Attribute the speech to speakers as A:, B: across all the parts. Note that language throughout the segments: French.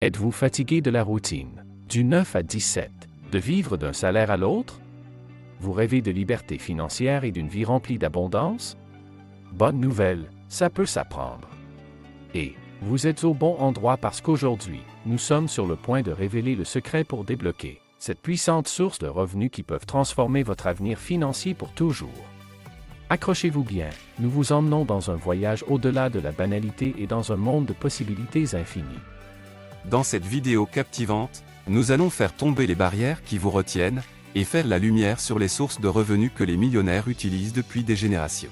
A: Êtes-vous fatigué de la routine, du 9 à 17, de vivre d'un salaire à l'autre? Vous rêvez de liberté financière et d'une vie remplie d'abondance? Bonne nouvelle, ça peut s'apprendre. Et vous êtes au bon endroit parce qu'aujourd'hui, nous sommes sur le point de révéler le secret pour débloquer cette puissante source de revenus qui peuvent transformer votre avenir financier pour toujours. Accrochez-vous bien, nous vous emmenons dans un voyage au-delà de la banalité et dans un monde de possibilités infinies.
B: Dans cette vidéo captivante, nous allons faire tomber les barrières qui vous retiennent et faire la lumière sur les sources de revenus que les millionnaires utilisent depuis des générations.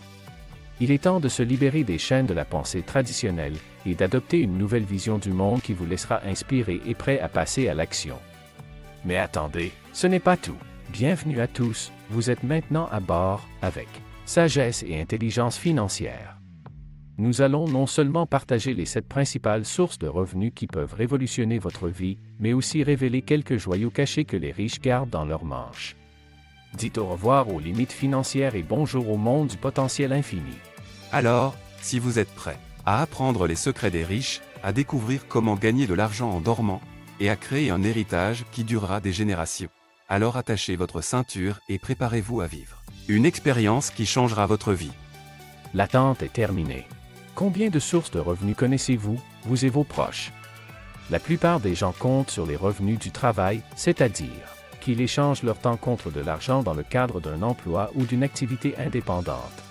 A: Il est temps de se libérer des chaînes de la pensée traditionnelle et d'adopter une nouvelle vision du monde qui vous laissera inspiré et prêt à passer à l'action. Mais attendez, ce n'est pas tout. Bienvenue à tous, vous êtes maintenant à bord avec sagesse et intelligence financière. Nous allons non seulement partager les 7 principales sources de revenus qui peuvent révolutionner votre vie, mais aussi révéler quelques joyaux cachés que les riches gardent dans leurs manches. Dites au revoir aux limites financières et bonjour au monde du potentiel infini.
B: Alors, si vous êtes prêts à apprendre les secrets des riches, à découvrir comment gagner de l'argent en dormant, et à créer un héritage qui durera des générations, alors attachez votre ceinture et préparez-vous à vivre une expérience qui changera votre vie.
A: L'attente est terminée. Combien de sources de revenus connaissez-vous, vous et vos proches? La plupart des gens comptent sur les revenus du travail, c'est-à-dire qu'ils échangent leur temps contre de l'argent dans le cadre d'un emploi ou d'une activité indépendante.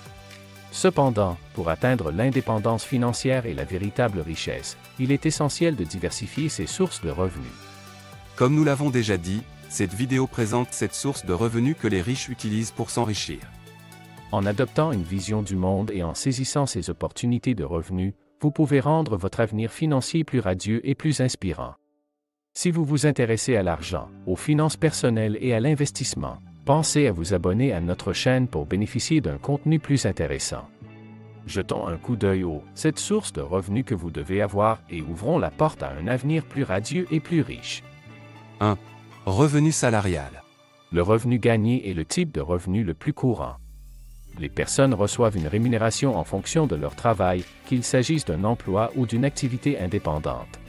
A: Cependant, pour atteindre l'indépendance financière et la véritable richesse, il est essentiel de diversifier ses sources de revenus.
B: Comme nous l'avons déjà dit, cette vidéo présente 7 sources de revenus que les riches utilisent pour s'enrichir.
A: En adoptant une vision du monde et en saisissant ces opportunités de revenus, vous pouvez rendre votre avenir financier plus radieux et plus inspirant. Si vous vous intéressez à l'argent, aux finances personnelles et à l'investissement, pensez à vous abonner à notre chaîne pour bénéficier d'un contenu plus intéressant. Jetons un coup d'œil aux 7 sources de revenus que vous devez avoir et ouvrons la porte à un avenir plus radieux et plus riche.
B: 1. Revenu salarial.
A: Le revenu gagné est le type de revenu le plus courant. Les personnes reçoivent une rémunération en fonction de leur travail, qu'il s'agisse d'un emploi ou d'une activité indépendante.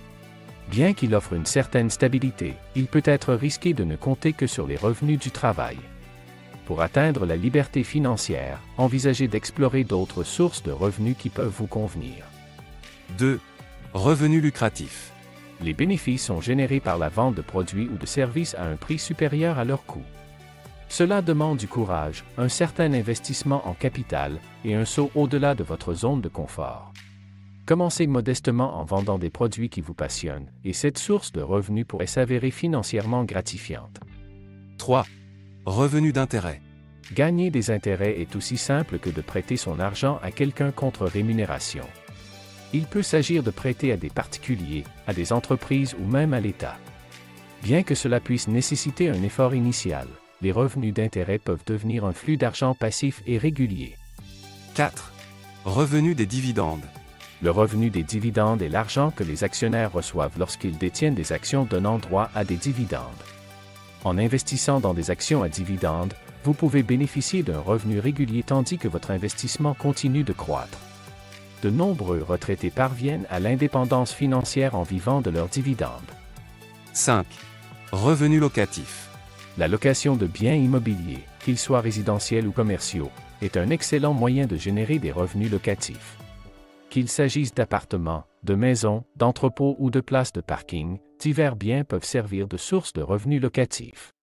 A: Bien qu'il offre une certaine stabilité, il peut être risqué de ne compter que sur les revenus du travail. Pour atteindre la liberté financière, envisagez d'explorer d'autres sources de revenus qui peuvent vous convenir.
B: 2. Revenu lucratif.
A: Les bénéfices sont générés par la vente de produits ou de services à un prix supérieur à leur coût. Cela demande du courage, un certain investissement en capital et un saut au-delà de votre zone de confort. Commencez modestement en vendant des produits qui vous passionnent, et cette source de revenus pourrait s'avérer financièrement gratifiante.
B: 3. Revenu d'intérêt.
A: Gagner des intérêts est aussi simple que de prêter son argent à quelqu'un contre rémunération. Il peut s'agir de prêter à des particuliers, à des entreprises ou même à l'État. Bien que cela puisse nécessiter un effort initial, les revenus d'intérêt peuvent devenir un flux d'argent passif et régulier.
B: 4. Revenu des dividendes.
A: Le revenu des dividendes est l'argent que les actionnaires reçoivent lorsqu'ils détiennent des actions donnant droit à des dividendes. En investissant dans des actions à dividendes, vous pouvez bénéficier d'un revenu régulier tandis que votre investissement continue de croître. De nombreux retraités parviennent à l'indépendance financière en vivant de leurs dividendes.
B: 5. Revenu locatif.
A: La location de biens immobiliers, qu'ils soient résidentiels ou commerciaux, est un excellent moyen de générer des revenus locatifs. Qu'il s'agisse d'appartements, de maisons, d'entrepôts ou de places de parking, divers biens peuvent servir de source de revenus locatifs.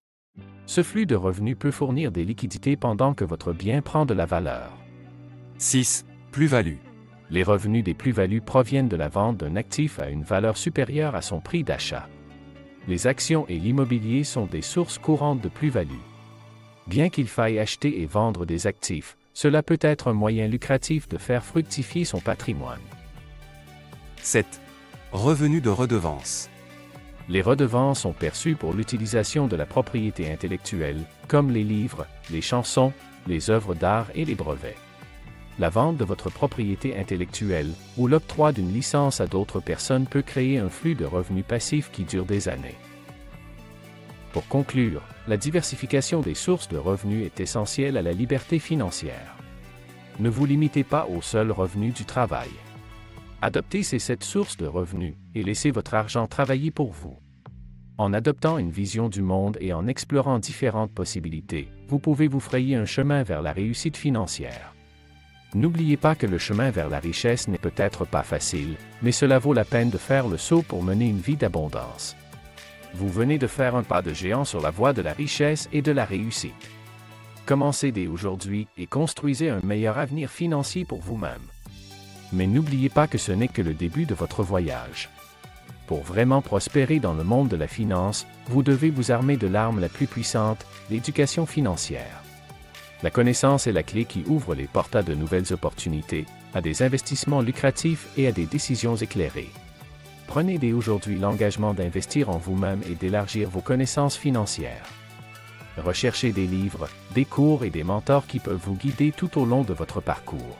A: Ce flux de revenus peut fournir des liquidités pendant que votre bien prend de la valeur.
B: 6. Plus-value.
A: Les revenus des plus-values proviennent de la vente d'un actif à une valeur supérieure à son prix d'achat. Les actions et l'immobilier sont des sources courantes de plus-value. Bien qu'il faille acheter et vendre des actifs, cela peut être un moyen lucratif de faire fructifier son patrimoine.
B: 7. Revenu de redevance.
A: Les redevances sont perçues pour l'utilisation de la propriété intellectuelle, comme les livres, les chansons, les œuvres d'art et les brevets. La vente de votre propriété intellectuelle ou l'octroi d'une licence à d'autres personnes peut créer un flux de revenus passifs qui dure des années. Pour conclure, la diversification des sources de revenus est essentielle à la liberté financière. Ne vous limitez pas aux seuls revenus du travail. Adoptez ces 7 sources de revenus et laissez votre argent travailler pour vous. En adoptant une vision du monde et en explorant différentes possibilités, vous pouvez vous frayer un chemin vers la réussite financière. N'oubliez pas que le chemin vers la richesse n'est peut-être pas facile, mais cela vaut la peine de faire le saut pour mener une vie d'abondance. Vous venez de faire un pas de géant sur la voie de la richesse et de la réussite. Commencez dès aujourd'hui et construisez un meilleur avenir financier pour vous-même. Mais n'oubliez pas que ce n'est que le début de votre voyage. Pour vraiment prospérer dans le monde de la finance, vous devez vous armer de l'arme la plus puissante, l'éducation financière. La connaissance est la clé qui ouvre les portes à de nouvelles opportunités, à des investissements lucratifs et à des décisions éclairées. Prenez dès aujourd'hui l'engagement d'investir en vous-même et d'élargir vos connaissances financières. Recherchez des livres, des cours et des mentors qui peuvent vous guider tout au long de votre parcours.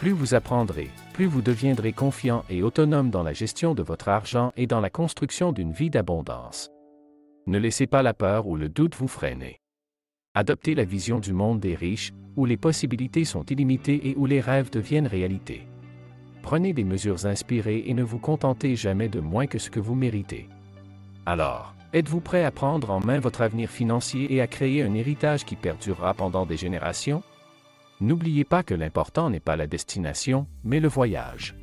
A: Plus vous apprendrez, plus vous deviendrez confiant et autonome dans la gestion de votre argent et dans la construction d'une vie d'abondance. Ne laissez pas la peur ou le doute vous freiner. Adoptez la vision du monde des riches, où les possibilités sont illimitées et où les rêves deviennent réalité. Prenez des mesures inspirées et ne vous contentez jamais de moins que ce que vous méritez. Alors, êtes-vous prêt à prendre en main votre avenir financier et à créer un héritage qui perdurera pendant des générations? N'oubliez pas que l'important n'est pas la destination, mais le voyage.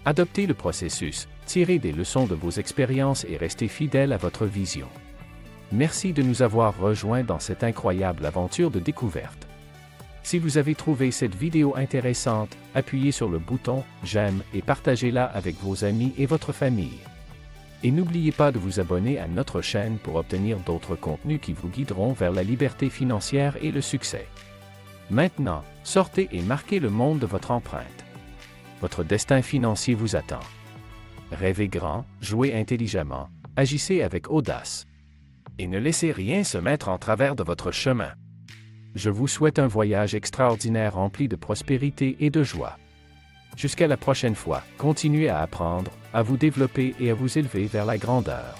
A: Adoptez le processus, tirez des leçons de vos expériences et restez fidèle à votre vision. Merci de nous avoir rejoints dans cette incroyable aventure de découverte. Si vous avez trouvé cette vidéo intéressante, appuyez sur le bouton « J'aime » et partagez-la avec vos amis et votre famille. Et n'oubliez pas de vous abonner à notre chaîne pour obtenir d'autres contenus qui vous guideront vers la liberté financière et le succès. Maintenant, sortez et marquez le monde de votre empreinte. Votre destin financier vous attend. Rêvez grand, jouez intelligemment, agissez avec audace. Et ne laissez rien se mettre en travers de votre chemin. Je vous souhaite un voyage extraordinaire rempli de prospérité et de joie. Jusqu'à la prochaine fois, continuez à apprendre, à vous développer et à vous élever vers la grandeur.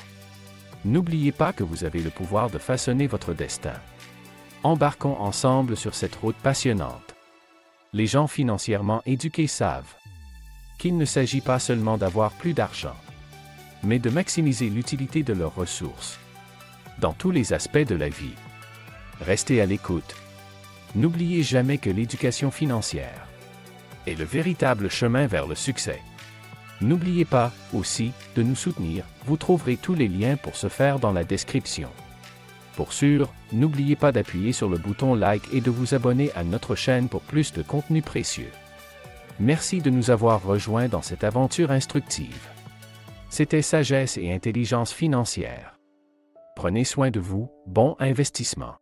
A: N'oubliez pas que vous avez le pouvoir de façonner votre destin. Embarquons ensemble sur cette route passionnante. Les gens financièrement éduqués savent qu'il ne s'agit pas seulement d'avoir plus d'argent, mais de maximiser l'utilité de leurs ressources dans tous les aspects de la vie. Restez à l'écoute. N'oubliez jamais que l'éducation financière est le véritable chemin vers le succès. N'oubliez pas, aussi, de nous soutenir, vous trouverez tous les liens pour ce faire dans la description. Pour sûr, n'oubliez pas d'appuyer sur le bouton like et de vous abonner à notre chaîne pour plus de contenu précieux. Merci de nous avoir rejoints dans cette aventure instructive. C'était Sagesse et Intelligence financière. Prenez soin de vous, bon investissement.